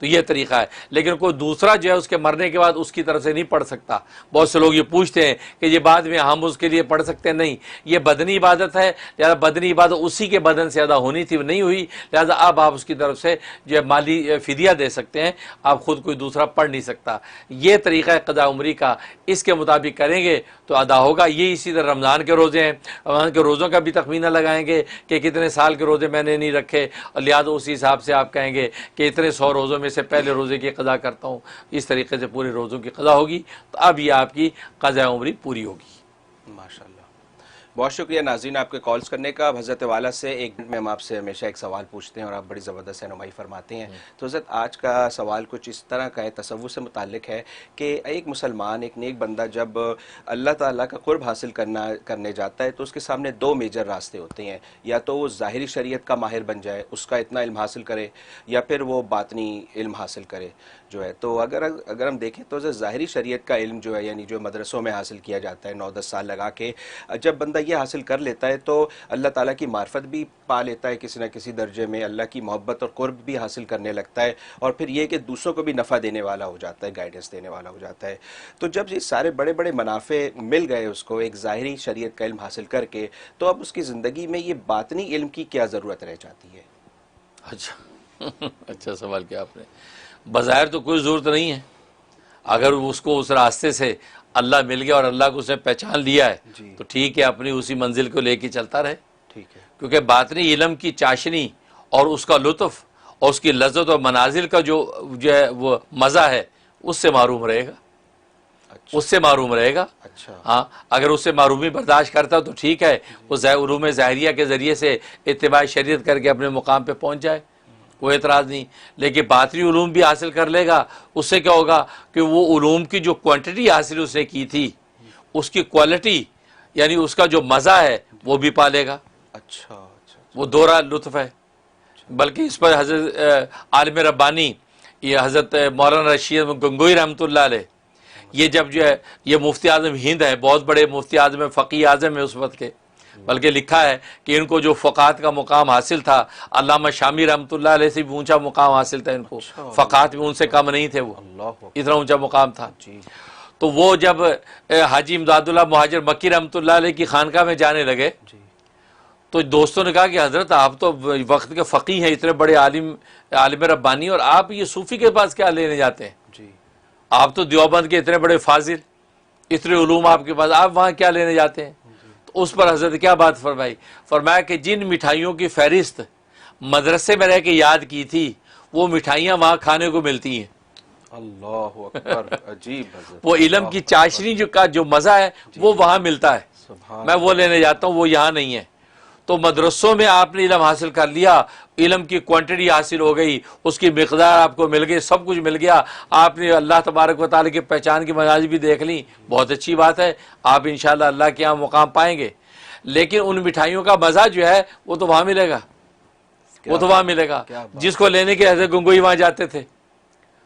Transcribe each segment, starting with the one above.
تو یہ طریقہ ہے. لیکن کوئی دوسرا جو ہے اس کے مرنے کے بعد اس کی طرف سے نہیں پڑھ سکتا. بہت سے لوگ یہ پوچھتے ہیں کہ یہ بعد میں ہم اس کے لیے پڑھ سکتے ہیں. نہیں, یہ بدنی عبادت ہے, لہٰذا بدنی عبادت اسی کے بدن سے ادا ہونی تھی, نہیں ہوئی, لہٰذا اب آپ اس کی طرف سے جو ہے مالی فدیہ دے سکتے ہیں, آپ خود کوئی دوسرا پڑھ نہیں سکتا. یہ طریقہ ہے قضاء عمری کا, اس کے مطابق کریں گے تو ادا ہوگا. یہ اسی طرح رمضان کے روزے ہیں, رمضان کے روزوں کا بھی تخمینہ لگائیں گے کہ کتنے سال کے روزے میں نے نہیں رکھے, اور لہٰذا اسی حساب سے آپ کہیں گے کہ اتنے 100 روزوں میں سے پہلے روزے کی قضا کرتا ہوں. اس طریقے سے پورے روزوں کی قضا ہوگی, تو اب یہ آپ کی قضاء عمری پوری ہوگی. ماشاءاللہ. بہت شکریہ ناظرین آپ کے کالز کرنے کا. اب حضرت والا سے ایک منٹ میں ہم آپ سے ہمیشہ ایک سوال پوچھتے ہیں اور آپ بڑی زبردست رہنمائی فرماتے ہیں. تو حضرت آج کا سوال کچھ اس طرح کا ہے, تصوف سے متعلق ہے کہ ایک مسلمان, ایک نیک بندہ جب اللہ تعالیٰ کا قرب حاصل کرنے جاتا ہے تو اس کے سامنے 2 میجر راستے ہوتے ہیں. یا تو وہ ظاہری شریعت کا ماہر بن جائے, اس کا اتنا علم حاصل کرے, یا پھر وہ باطنی علم حاصل کرے جو ہے. تو اگر ہم دیکھیں تو ظاہری شریعت کا علم جو ہے, یعنی جو مدرسوں میں حاصل کیا جاتا ہے 9-10 سال لگا کے, جب بندہ یہ حاصل کر لیتا ہے تو اللہ تعالیٰ کی معرفت بھی پا لیتا ہے کسی نہ کسی درجے میں, اللہ کی محبت اور قرب بھی حاصل کرنے لگتا ہے, اور پھر یہ کہ دوسروں کو بھی نفع دینے والا ہو جاتا ہے, گائیڈنس دینے والا ہو جاتا ہے. تو جب یہ سارے بڑے بڑے منافع مل گئے اس کو ایک ظاہری شریعت کا علم حاصل کر کے, تو اب اس کی زندگی میں یہ باطنی علم کی کیا ضرورت رہ جاتی ہے؟ اچھا سوال کیا آپ نے. بظاہر تو کوئی ضرورت نہیں ہے, اگر اس کو اس راستے سے اللہ مل گیا اور اللہ کو اس نے پہچان لیا ہے تو ٹھیک ہے, اپنی اسی منزل کو لے کے چلتا رہے. ٹھیک ہے, کیونکہ باطنی علم کی چاشنی اور اس کا لطف اور اس کی لذت اور منازل کا جو ہے وہ مزہ ہے, اس سے محروم رہے گا, اس سے محروم رہے گا. ہاں, اگر اس سے محرومی برداشت کرتا تو ٹھیک ہے, وہ علوم ظاہریہ کے ذریعے سے اتباع شریعت کر کے اپنے مقام پہ پہنچ جائے, کوئی اعتراض نہیں. لیکن باطنی علوم بھی حاصل کر لے گا, اس سے کیا ہوگا کہ وہ علوم کی جو کوانٹٹی حاصل اس نے کی تھی, اس کی کوالٹی یعنی اس کا جو مزہ ہے وہ بھی پالے گا. اچھا, وہ دوہرا لطف ہے. بلکہ اس پر حضرت عالم ربانی یہ حضرت مولانا رشید گنگوئی رحمۃ اللہ علیہ, یہ جب جو ہے یہ مفتی اعظم ہند ہے, بہت بڑے مفتی اعظم فقیہ اعظم ہے اس وقت کے, بلکہ لکھا ہے کہ ان کو جو فقاہت کا مقام حاصل تھا, علامہ شامی رحمۃ اللہ علیہ سے بھی اونچا مقام حاصل تھا ان کو, فقاہت بھی ان سے کم نہیں تھے, وہ اتنا اونچا مقام تھا. تو وہ جب حاجی امداد اللہ مہاجر مکی رحمۃ اللہ علیہ کی خانقاہ میں جانے لگے تو دوستوں نے کہا کہ حضرت آپ تو وقت کے فقیہ ہیں, اتنے بڑے عالم ربانی, اور آپ یہ صوفی کے پاس کیا لینے جاتے ہیں؟ آپ تو دیوبند کے اتنے بڑے فاضل, اتنے علوم آپ کے پاس, آپ وہاں کیا لینے جاتے ہیں؟ تو اس پر حضرت کیا بات فرمائی, فرمایا کہ جن مٹھائیوں کی فہرست مدرسے میں رہ کے یاد کی تھی وہ مٹھائیاں وہاں کھانے کو ملتی ہیں. اللہ اکبر, عجیب حضرت. وہ علم کی چاشنی جو مزہ ہے وہ وہاں ملتا ہے, میں وہ لینے جاتا ہوں, وہ یہاں نہیں ہے. تو مدرسوں میں آپ نے علم حاصل کر لیا, علم کی کوانٹٹی حاصل ہو گئی, اس کی مقدار آپ کو مل گئی, سب کچھ مل گیا, آپ نے اللہ تبارک و تعالیٰ کی پہچان کی منازل بھی دیکھ لی, بہت اچھی بات ہے, آپ انشاءاللہ اللہ کے یہاں مقام پائیں گے. لیکن ان مٹھائیوں کا مزہ جو ہے وہ تو وہاں ملے گا, وہ تو وہاں ملے گا جس کو لینے کے حضرت گنگوئی وہاں جاتے تھے,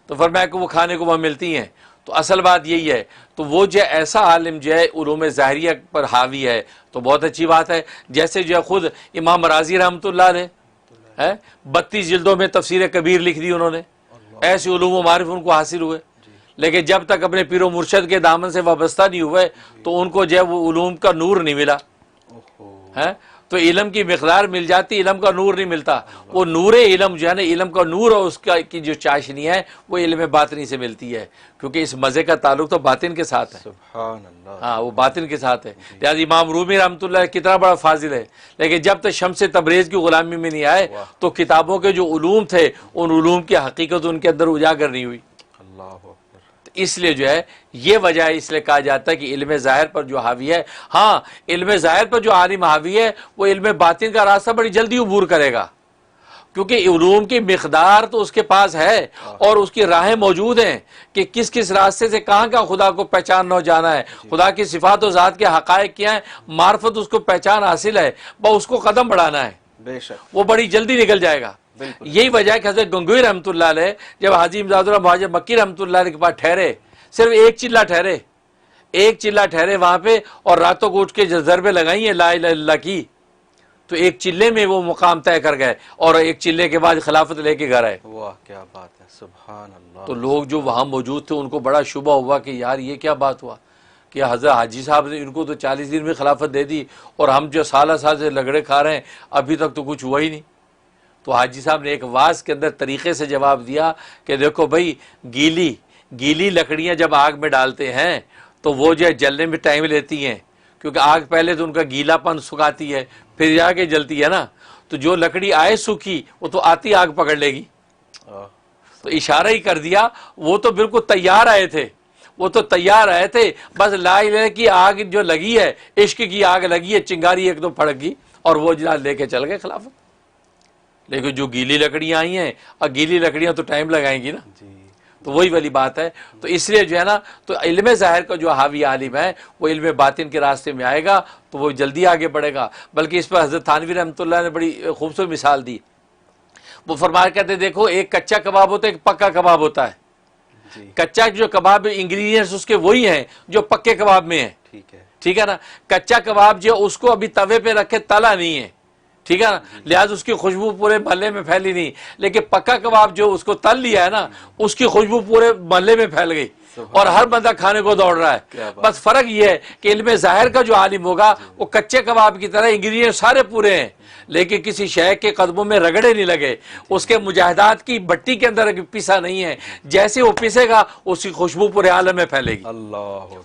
تو فرمایا کہ وہ کھانے کو وہاں ملتی ہیں. تو اصل بات یہی ہے. تو وہ جو ایسا عالم جو ہے علوم ظاہریہ پر حاوی ہے تو بہت اچھی بات ہے. جیسے جو ہے خود امام رازی رحمۃ اللہ علیہ 32 جلدوں میں تفسیر کبیر لکھ دی انہوں نے, ایسے علوم و معارف ان کو حاصل ہوئے, لیکن جب تک اپنے پیر و مرشد کے دامن سے وابستہ نہیں ہوئے تو ان کو جو ہے وہ علوم کا نور نہیں ملا. تو علم کی مقدار مل جاتی, علم کا نور نہیں ملتا. وہ نور علم جو ہے نا, علم کا نور اور اس کا کی جو چاشنی ہے وہ علم باطنی سے ملتی ہے, کیونکہ اس مزے کا تعلق تو باطن کے ساتھ ہے. سبحان اللہ. ہاں, وہ باطن کے ساتھ ہے. لہٰذا امام رومی رحمۃ اللہ کتنا بڑا فاضل ہے, لیکن جب تک شمس تبریز کی غلامی میں نہیں آئے تو کتابوں کے جو علوم تھے ان علوم کی حقیقت ان کے اندر اجاگر نہیں ہوئی. اللہ اکبر. اس لیے جو ہے یہ وجہ ہے, اس لیے کہا جاتا ہے کہ علم ظاہر پر جو حاوی ہے, ہاں علم ظاہر پر جو عالم حاوی ہے وہ علم باطن کا راستہ بڑی جلدی عبور کرے گا, کیونکہ علوم کی مقدار تو اس کے پاس ہے اور اس کی راہیں موجود ہیں کہ کس کس راستے سے کہاں کا خدا کو پہچاننا ہو جانا ہے, خدا کی صفات و ذات کے حقائق کیا ہیں, معرفت اس کو پہچان حاصل ہے, بس اس کو قدم بڑھانا ہے, بے شک وہ بڑی جلدی نکل جائے گا. یہی وجہ ہے کہ حضرت گنگوئی رحمۃ اللہ علیہ جب حاجی امداد اللہ مہاجر مکی رحمۃ اللہ علیہ کے پاس ٹھہرے, صرف ایک چلہ ٹھہرے وہاں پہ, اور راتوں کو اٹھ کے ضربیں لگائی ہیں لا الہ الا اللہ کی, تو ایک چلے میں وہ مقام طے کر گئے اور ایک چلے کے بعد خلافت لے کے گھر آئے. واہ کیا بات ہے، سبحان اللہ. تو لوگ جو وہاں موجود تھے ان کو بڑا شبہ ہوا کہ یار یہ کیا بات ہوا کہ حضرت حاجی صاحب نے ان کو تو 40 دن میں خلافت دے دی اور ہم جو سالہ سال سے لگڑے کھا رہے ہیں ابھی تک تو کچھ ہوا ہی نہیں. تو حاجی صاحب نے ایک واز کے اندر طریقے سے جواب دیا کہ دیکھو بھائی، گیلی لکڑیاں جب آگ میں ڈالتے ہیں تو وہ جو ہے جلنے میں ٹائم لیتی ہیں، کیونکہ آگ پہلے تو ان کا گیلا پن سکھاتی ہے پھر جا کے جلتی ہے نا. تو جو لکڑی آئے سوکھی وہ تو آتی آگ پکڑ لے گی. تو اشارہ ہی کر دیا، وہ تو بالکل تیار آئے تھے، بس لا الہ کی آگ جو لگی ہے، عشق کی آگ لگی ہے، چنگاری ایک دم پھڑک گئی اور وہ جناب لے کے چل گئے خلافت. لیکن جو گیلی لکڑیاں آئی ہیں، اور گیلی لکڑیاں تو ٹائم لگائیں گی نا. تو وہی والی بات ہے. تو اس لیے جو ہے نا، تو علم ظاہر کا جو حاوی عالم ہے وہ علم باطن کے راستے میں آئے گا تو وہ جلدی آگے بڑھے گا. بلکہ اس پر حضرت تھانوی رحمۃ اللہ نے بڑی خوبصورت مثال دی. وہ فرمایا کہتے دیکھو، ایک کچا کباب ہوتا ہے، ایک پکا کباب ہوتا ہے. کچا جو کباب انگریڈینٹس اس کے وہی ہیں جو پکے کباب میں ہیں. ٹھیک ہے نا. کچا کباب جو اس کو ابھی توے پہ رکھے تلا نہیں ہے، ٹھیک ہے نا، لہٰذا اس کی خوشبو پورے محلے میں پھیلی نہیں. لیکن پکا کباب جو اس کو تل لیا ہے نا، اس کی خوشبو پورے محلے میں پھیل گئی اور ہر بندہ کھانے کو دوڑ رہا ہے. بس فرق یہ ہے کہ علم ظاہر کا جو عالم ہوگا وہ کچے کباب کی طرح انگریڈینٹ سارے پورے ہیں، لیکن کسی شے کے قدموں میں رگڑے نہیں لگے، اس کے مجاہدات کی بٹی کے اندر پیسا نہیں ہے. جیسے وہ پیسے گا اس کی خوشبو پورے عالم میں پھیلے گی.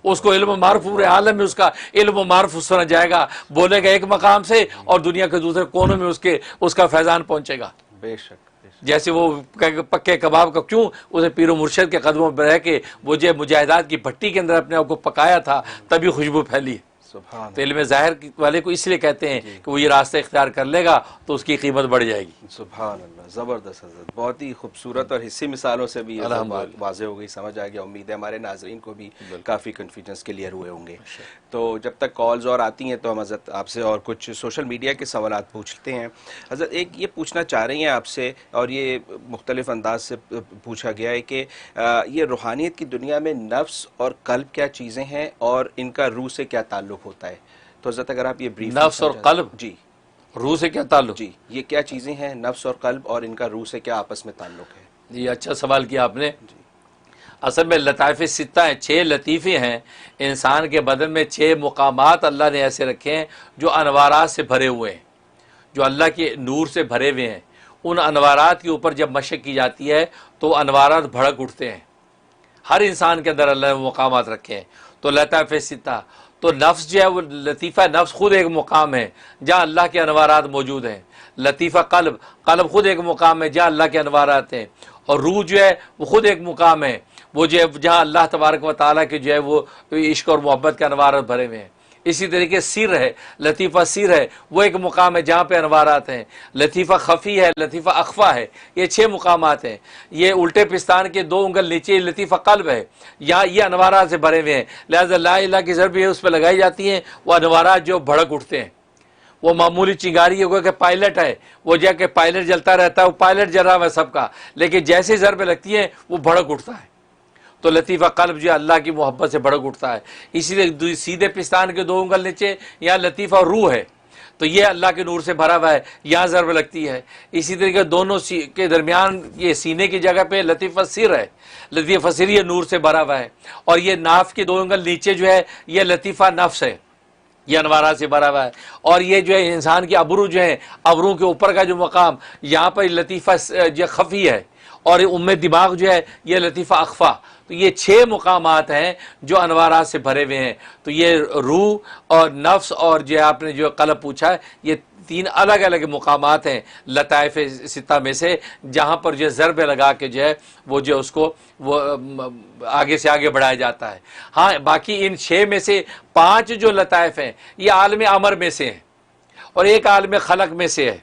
اس کو علم و معرف پورے عالم میں، اس کا علم و معرف اس طرح جائے گا، بولے گا ایک مقام سے اور دنیا کے دوسرے کونوں میں اس کا فیضان پہنچے گا. بے شک. جیسے وہ پکے کباب کا کیوں اسے پیر و مرشد کے قدموں پہ رہ کے وہ جو مجاہدات کی بھٹی کے اندر اپنے آپ کو پکایا تھا تبھی خوشبو پھیلی. تو علم ظاہر والے کو اس لیے کہتے ہیں کہ وہ یہ راستہ اختیار کر لے گا تو اس کی قیمت بڑھ جائے گی. سبحان اللہ، زبردست حضرت. بہت ہی خوبصورت اور حصی مثالوں سے بھی واضح ہو گئی، سمجھ آ گیا. امید ہے ہمارے ناظرین کو بھی کافی کنفیوژنس کلیئر ہوئے ہوں گے. تو جب تک کالز اور آتی ہیں تو ہم حضرت آپ سے اور کچھ سوشل میڈیا کے سوالات پوچھتے ہیں. حضرت ایک یہ پوچھنا چاہ رہی ہیں آپ سے، اور یہ مختلف انداز سے پوچھا گیا ہے کہ یہ روحانیت کی دنیا میں نفس اور قلب کیا چیزیں ہیں اور ان کا روح سے کیا تعلق ہوتا ہے؟ تو حضرت اگر آپ یہ بریف نفس اور قلب، جی، روح سے کیا تعلق؟ جی، یہ کیا چیزیں ہیں نفس اور قلب اور ان کا روح سے کیا آپس میں تعلق ہے؟ یہ اچھا سوال کیا آپ نے. اصل میں لطائف ستہ ہیں، 6 لطیفے ہیں. انسان کے بدن میں 6 مقامات اللہ نے ایسے رکھے ہیں جو انوارات سے بھرے ہوئے ہیں، جو اللہ کے نور سے بھرے ہوئے ہیں. ان انوارات کے اوپر جب مشق کی جاتی ہے تو انوارات بھڑک اٹھتے ہیں. ہر انسان کے اندر اللہ نے مقامات رکھے ہیں. تو لطائف ستہ، تو نفس جو ہے وہ لطیفہ نفس خود ایک مقام ہے جہاں اللہ کے انوارات موجود ہیں. لطیفہ قلب خود ایک مقام ہے جہاں اللہ کے انوارات ہیں. اور روح جو ہے وہ خود ایک مقام ہے، وہ جو ہے جہاں اللہ تبارک و تعالیٰ کے جو ہے وہ عشق اور محبت کے انوارات بھرے ہوئے ہیں. اسی طریقے سر ہے، لطیفہ سر ہے، وہ ایک مقام ہے جہاں پہ انوارات ہیں. لطیفہ خفی ہے، لطیفہ اخفا ہے. یہ 6 مقامات ہیں. یہ الٹے پستان کے 2 انگل نیچے لطیفہ قلب ہے، یہاں یہ انوارات سے بھرے ہوئے ہیں. لہٰذا لا الہ کی ضرب اس پہ لگائی جاتی ہیں، وہ انوارات جو بھڑک اٹھتے ہیں. وہ معمولی چنگاری ہوگا کہ پائلٹ ہے، وہ جو کہ پائلٹ جلتا رہتا ہے، وہ پائلٹ جل رہا ہے سب کا، لیکن جیسے ضرب لگتی ہے وہ بھڑک اٹھتا ہے. تو لطیفہ قلب جو اللہ کی محبت سے بھڑک اٹھتا ہے. اسی لیے سیدھے پستان کے 2 انگل نیچے یہاں لطیفہ روح ہے، تو یہ اللہ کے نور سے بھرا ہوا ہے، یہاں ضرب لگتی ہے. اسی طریقے دونوں کے درمیان یہ سینے کی جگہ پہ لطیفہ سر ہے، لطیفہ سر یہ نور سے بھرا ہوا ہے. اور یہ ناف کے 2 انگل نیچے جو ہے یہ لطیفہ نفس ہے، یہ انوارات سے بھرا ہوا ہے. اور یہ جو ہے انسان کے ابرو جو ہیں، ابرو کے اوپر کا جو مقام یہاں پر لطیفہ جو خفی ہے. اور دماغ جو ہے یہ لطیفہ اخفا. تو یہ 6 مقامات ہیں جو انوارات سے بھرے ہوئے ہیں. تو یہ روح اور نفس اور جو آپ نے جو قلب پوچھا ہے، یہ 3 الگ الگ مقامات ہیں لطائف ستہ میں سے، جہاں پر جو ضرب لگا کے جو ہے وہ جو اس کو وہ آگے سے آگے بڑھایا جاتا ہے. ہاں باقی ان 6 میں سے 5 جو لطائف ہیں یہ عالم امر میں سے ہیں اور ایک عالم خلق میں سے ہے.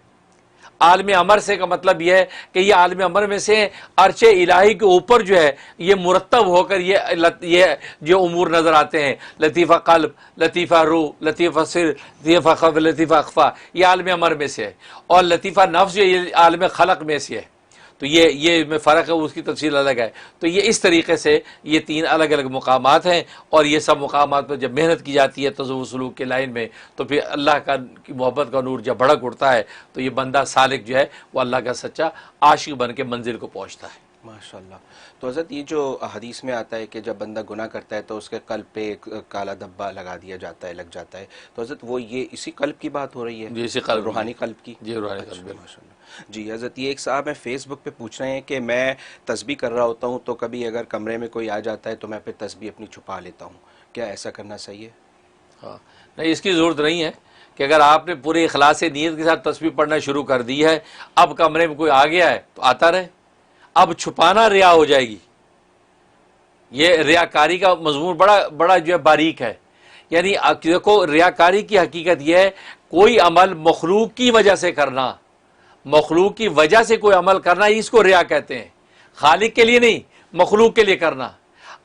عالم امر سے کا مطلب یہ ہے کہ یہ عالم امر میں سے عرش الہی کے اوپر جو ہے یہ مرتب ہو کر یہ جو امور نظر آتے ہیں. لطیفہ قلب، لطیفہ روح، لطیفہ سر، لطیفہ خف، لطیفہ اخفا، یہ عالم امر میں سے ہے. اور لطیفہ نفس جو یہ عالم خلق میں سے ہے. تو یہ میں فرق ہے، اس کی تفصیل الگ ہے. تو یہ اس طریقے سے یہ 3 الگ الگ مقامات ہیں، اور یہ سب مقامات پر جب محنت کی جاتی ہے تصوف سلوک کے لائن میں تو پھر اللہ کی محبت کا نور جب بھڑک اٹھتا ہے تو یہ بندہ سالک جو ہے وہ اللہ کا سچا عاشق بن کے منزل کو پہنچتا ہے. ماشاء اللہ. تو حضرت یہ جو حدیث میں آتا ہے کہ جب بندہ گناہ کرتا ہے تو اس کے قلب پہ ایک کالا دھبا لگا دیا جاتا ہے، لگ جاتا ہے، تو حضرت وہ یہ اسی قلب کی بات ہو رہی ہے؟ جی اسی قلب، روحانی قلب کی. جی روحانی قلب. ماشاء اللہ. جی حضرت یہ ایک صاحب ہیں فیس بک پہ پوچھ رہے ہیں کہ میں تسبیح کر رہا ہوتا ہوں تو کبھی اگر کمرے میں کوئی آ جاتا ہے تو میں پھر تسبیح اپنی چھپا لیتا ہوں، کیا ایسا کرنا صحیح ہے؟ ہاں نہیں، اس کی ضرورت نہیں ہے کہ اگر آپ نے پورے اخلاص نیت کے ساتھ تسبیح پڑھنا شروع کر دی ہے، اب کمرے میں کوئی آ گیا ہے تو آتا رہے. اب چھپانا ریا ہو جائے گی. یہ ریاکاری کا مضمون بڑا جو ہے باریک ہے. یعنی دیکھو ریاکاری کی حقیقت یہ ہے کوئی عمل مخلوق کی وجہ سے کرنا، مخلوق کی وجہ سے کوئی عمل کرنا، اس کو ریا کہتے ہیں. خالق کے لیے نہیں، مخلوق کے لیے کرنا.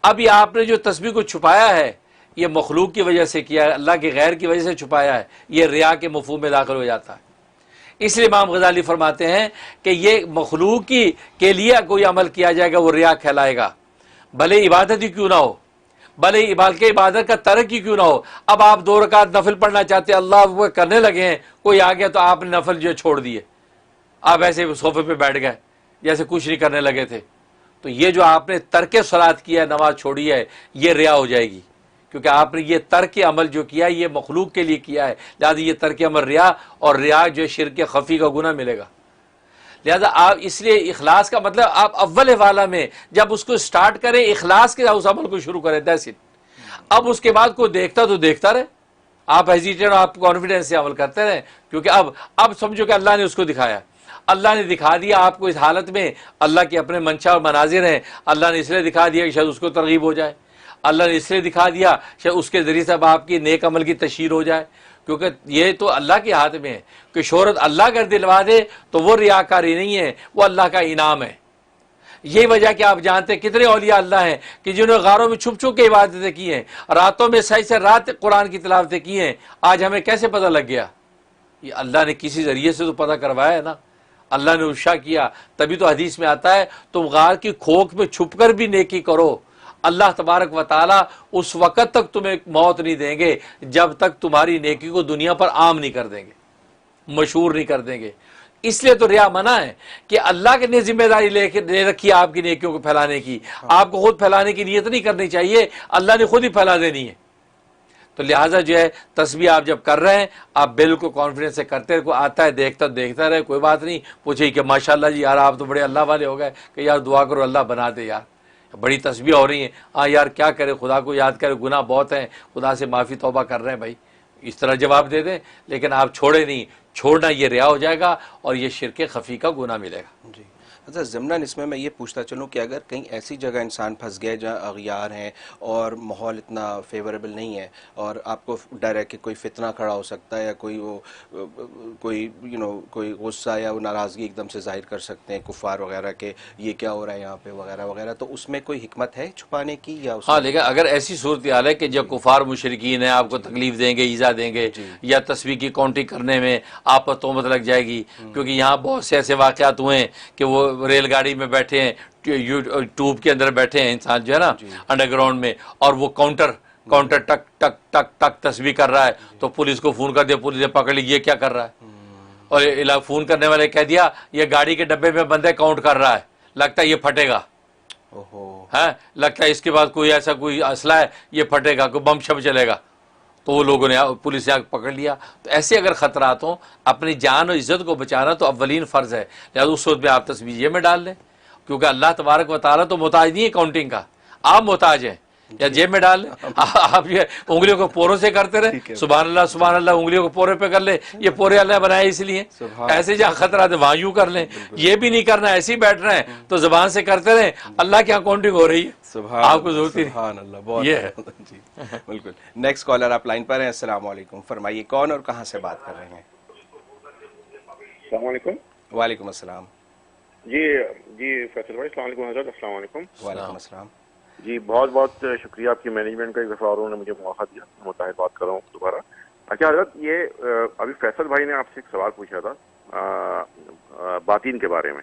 اب یہ آپ نے جو تسبیح کو چھپایا ہے یہ مخلوق کی وجہ سے کیا ہے، اللہ کے غیر کی وجہ سے چھپایا ہے، یہ ریا کے مفہوم میں داخل ہو جاتا ہے. اس لیے امام غزالی فرماتے ہیں کہ یہ مخلوق کے لیے کوئی عمل کیا جائے گا وہ ریا کہلائے گا، بھلے عبادت ہی کیوں نہ ہو، بھلے عبادت کا ترک ہی کیوں نہ ہو. اب آپ 2 رکعت نفل پڑھنا چاہتے ہیں، اللہ وہ کرنے لگے ہیں، کوئی آ گیا تو آپ نے نفل جو چھوڑ دیے، آپ ایسے صوفے پہ بیٹھ گئے جیسے کچھ نہیں کرنے لگے تھے. تو یہ جو آپ نے ترک صلاۃ کیا ہے، نماز چھوڑی ہے، یہ ریا ہو جائے گی، کیونکہ آپ نے یہ ترک عمل جو کیا ہے یہ مخلوق کے لیے کیا ہے. لہٰذا یہ ترک عمل ریا، اور ریا جو شرک خفی کا گناہ ملے گا. لہذا آپ اس لیے اخلاص کا مطلب آپ اول والا میں جب اس کو سٹارٹ کریں اخلاص کے اس عمل کو شروع کریں، دیٹس اٹ. اب اس کے بعد کوئی دیکھتا تو دیکھتا رہے، آپ ہیزیٹیٹ آپ کانفیڈنس سے عمل کرتے رہیں، کیونکہ اب سمجھو کہ اللہ نے اس کو دکھایا، اللہ نے دکھا دیا آپ کو اس حالت میں. اللہ کے اپنے منشا اور مناظر ہیں، اللہ نے اس لیے دکھا دیا کہ شاید اس کو ترغیب ہو جائے، اللہ نے اس لیے دکھا دیا شاید اس کے ذریعے سے اب آپ کی نیک عمل کی تشہیر ہو جائے، کیونکہ یہ تو اللہ کے ہاتھ میں ہے کہ شہرت اللہ اگر دلوا دے تو وہ ریاکاری نہیں ہے، وہ اللہ کا انعام ہے. یہ وجہ کہ آپ جانتے ہیں کتنے اولیاء اللہ ہیں کہ جنہوں نے غاروں میں چھپ چھپ کے عبادتیں کی ہیں، راتوں میں صحیح سے رات قرآن کی تلاوتیں کی ہیں. آج ہمیں کیسے پتہ لگ گیا؟ یہ اللہ نے کسی ذریعے سے تو پتہ کروایا ہے نا، اللہ نے ارشاد کیا. تبھی تو حدیث میں آتا ہے تم غار کی کھوک میں چھپ کر بھی نیکی کرو، اللہ تبارک و تعالیٰ اس وقت تک تمہیں موت نہیں دیں گے جب تک تمہاری نیکی کو دنیا پر عام نہیں کر دیں گے، مشہور نہیں کر دیں گے. اس لیے تو ریا منع ہے کہ اللہ کے نے ذمہ داری لے رکھی ہے آپ کی نیکیوں کو پھیلانے کی. آپ کو خود پھیلانے کی نیت نہیں کرنی چاہیے، اللہ نے خود ہی پھیلا دینی ہے. تو لہٰذا جو ہے تسبیح آپ جب کر رہے ہیں آپ بالکل کانفیڈنس سے کرتے ہیں، کوئی آتا ہے دیکھتا رہے، کوئی بات نہیں، پوچھے کہ ماشاءاللہ جی یار آپ تو بڑے اللہ والے ہو گئے کہ یار دعا کرو اللہ بنا دے، یار بڑی تسبیح ہو رہی ہیں، ہاں یار کیا کرے، خدا کو یاد کرے، گناہ بہت ہیں، خدا سے معافی توبہ کر رہے ہیں بھائی، اس طرح جواب دے دیں. لیکن آپ چھوڑے نہیں، چھوڑنا یہ ریا ہو جائے گا اور یہ شرک خفی کا گناہ ملے گا. جی حضرت ضمناً اس میں یہ پوچھتا چلوں کہ اگر کہیں ایسی جگہ انسان پھنس گئے جہاں اغیار ہیں اور ماحول اتنا فیوریبل نہیں ہے اور آپ کو ڈر ہے کہ کوئی فتنہ کھڑا ہو سکتا ہے یا کوئی غصہ یا وہ ناراضگی ایک دم سے ظاہر کر سکتے ہیں کفار وغیرہ کہ یہ کیا ہو رہا ہے یہاں پہ وغیرہ وغیرہ، تو اس میں کوئی حکمت ہے چھپانے کی یا ہاں لیکن اگر ایسی صورتحال ہے کہ جب کفار مشرکین ہیں آپ کو تکلیف دیں گے، ایذا دیں گے، یا تسبیح کی کاؤنٹنگ کرنے میں آپ پر تہمت لگ جائے گی، کیونکہ یہاں بہت سے ایسے واقعات ہوئے ہیں کہ وہ ریل گاڑی میں بیٹھے ہیں، ٹیوب کے اندر بیٹھے ہیں انسان جو ہے نا انڈر گراؤنڈ میں، اور وہ کاؤنٹر ٹک ٹک ٹک ٹک تسبیح کر رہا ہے، تو پولیس کو فون کر دیا، پولیس نے پکڑ لی یہ کیا کر رہا ہے، اور فون کرنے والے کہہ دیا یہ گاڑی کے ڈبے میں بندے کاؤنٹ کر رہا ہے، لگتا ہے یہ پھٹے گا، لگتا ہے اس کے بعد کوئی ایسا کوئی اسلحہ ہے یہ پھٹے گا، کوئی بم شم چلے گا، تو وہ لوگوں نے پولیس نے پکڑ لیا. تو ایسے اگر خطرات ہوں اپنی جان اور عزت کو بچانا تو اولین فرض ہے، لہٰذا اس وقت میں آپ تسبیح یہ میں ڈال لیں، کیونکہ اللہ تبارک و تعالیٰ تو محتاج نہیں ہے کاؤنٹنگ کا، آپ محتاج ہیں، یا جیب میں ڈال لیں. آپ یہ انگلیوں کو پوروں سے کرتے رہے، سبحان اللہ انگلیوں کو پورے پہ کر لیں، یہ پورے اللہ بنائے اس لیے. ایسے جہاں خطرات ہے وہاں یوں کر لیں، یہ بھی نہیں کرنا، ایسے ہی بیٹھ رہے ہیں تو زبان سے کرتے رہیں، اللہ کی کاؤنٹنگ ہو رہی ہے، آپ کو ضرورت نہیں. سبحان اللہ، بہت یہ ہے جی بالکل. نیکسٹ کالر آپ لائن پر ہیں. السلام علیکم، فرمائیے کون اور کہاں سے بات کر رہے ہیں؟ السلام علیکم. وعلیکم السلام. جی فیصل بھائی السلام علیکم. حضرت السلام علیکم. وعلیکم السلام. جی بہت بہت شکریہ آپ کی مینجمنٹ کا، ایک دفعہ اور انہوں نے مجھے موقع دیا متحد بات کر رہا ہوں دوبارہ. اچھا حضرت، یہ ابھی فیصل بھائی نے آپ سے ایک سوال پوچھا تھا باطین کے بارے میں،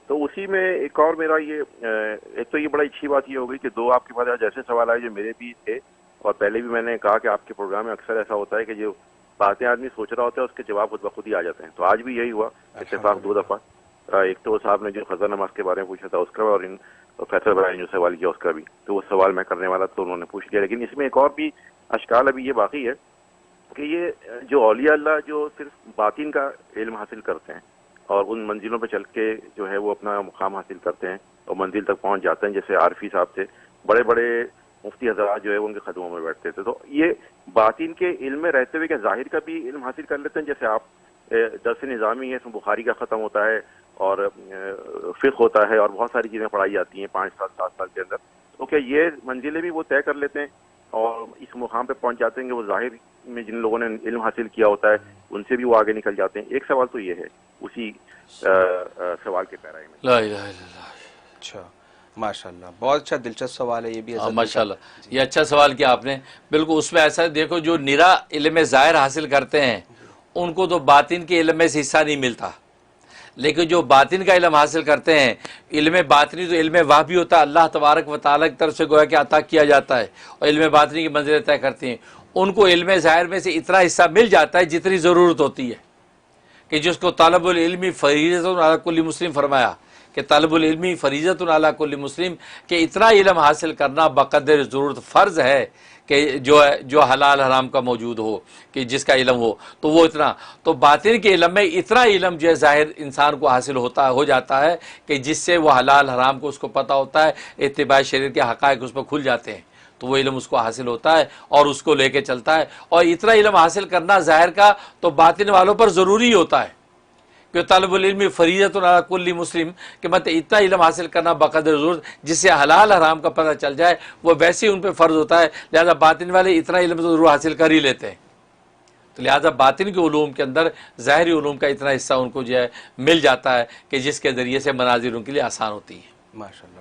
تو اسی میں ایک اور میرا یہ ایک تو یہ بڑا اچھی بات یہ ہو گئی کہ دو آپ کے پاس آج ایسے سوال آئے جو میرے بھی تھے، اور پہلے بھی میں نے کہا کہ آپ کے پروگرام میں اکثر ایسا ہوتا ہے کہ جو باتیں آدمی سوچ رہا ہوتا ہے اس کے جواب خود بخود ہی آ جاتے ہیں. تو آج بھی یہی ہوا اتفاق 2 دفعہ. ایک تو صاحب نے جو فجر نماز کے بارے میں پوچھا تھا اس کا، اور فیصل بھائی نے جو سوال کیا اس کا بھی، تو وہ سوال میں کرنے والا تو انہوں نے پوچھ لیا. لیکن اس میں ایک اور بھی اشکال ابھی یہ باقی ہے کہ یہ جو اولیاء اللہ جو صرف باطن کا علم حاصل کرتے ہیں اور ان منزلوں پہ چل کے جو ہے وہ اپنا مقام حاصل کرتے ہیں اور منزل تک پہنچ جاتے ہیں، جیسے عارفی صاحب تھے، بڑے بڑے مفتی حضرات جو ہے ان کے قدموں میں بیٹھتے تھے، تو یہ باطن کے علم میں رہتے ہوئے کیا ظاہر کا بھی علم حاصل کر لیتے ہیں؟ جیسے آپ درس نظامی ہے اس میں بخاری کا ختم ہوتا ہے اور فقہ ہوتا ہے اور بہت ساری چیزیں پڑھائی جاتی ہیں 5 سال 7 سال کے اندر، تو کیا یہ منزلیں بھی وہ طے کر لیتے ہیں اور اس مقام پہ پہنچ جاتے ہیں کہ وہ ظاہر میں جن لوگوں نے علم حاصل کیا ہوتا ہے ان سے بھی وہ آگے نکل جاتے ہیں؟ ایک سوال تو یہ ہے اسی سوال کے پیرائی میں. لا الہ الا اللہ. اچھا ماشاء اللہ، بہت اچھا دلچسپ سوال ہے یہ بھی. ماشاء اللہ یہ اچھا سوال کیا آپ نے. بالکل اس میں ایسا ہے، دیکھو جو نرا علم ظاہر حاصل کرتے ہیں ان کو تو باطن کے علم میں سے حصہ نہیں ملتا، لیکن جو باطن کا علم حاصل کرتے ہیں، علم باطنی تو علم وحی ہوتا ہے، اللہ تبارک و تعالیٰ کی طرف سے گویا کہ عطا کیا جاتا ہے، اور علم باطنی کی منزلیں طے کرتی ہیں. ان کو علم ظاہر میں سے اتنا حصہ مل جاتا ہے جتنی ضرورت ہوتی ہے، کہ جس کو طالب العلمی فریضۃ علی کل مسلم فرمایا کہ طالب العلمی فریضۃ علی کل مسلم، کہ اتنا علم حاصل کرنا بقدر ضرورت فرض ہے کہ جو حلال حرام کا موجود ہو، کہ جس کا علم ہو تو وہ اتنا. تو باطن کے علم میں اتنا علم جو ہے ظاہر انسان کو حاصل ہو جاتا ہے کہ جس سے وہ حلال حرام کو اس کو پتہ ہوتا ہے، اتباع شریعت کے حقائق اس پر کھل جاتے ہیں، تو وہ علم اس کو حاصل ہوتا ہے اور اس کو لے کے چلتا ہے. اور اتنا علم حاصل کرنا ظاہر کا تو باطن والوں پر ضروری ہوتا ہے کہ طالب العلم فریضۃ علی کل مسلم، کہ مطلب اتنا علم حاصل کرنا بقدر ضرورت جس سے حلال حرام کا پتہ چل جائے، وہ ویسے ہی ان پہ فرض ہوتا ہے. لہذا باطن والے اتنا علم تو ضرور حاصل کر ہی لیتے ہیں. تو لہذا باطن کے علوم کے اندر ظاہری علوم کا اتنا حصہ ان کو جو ہے مل جاتا ہے کہ جس کے ذریعے سے مناظر ان کے لیے آسان ہوتی ہے. ماشاء اللہ.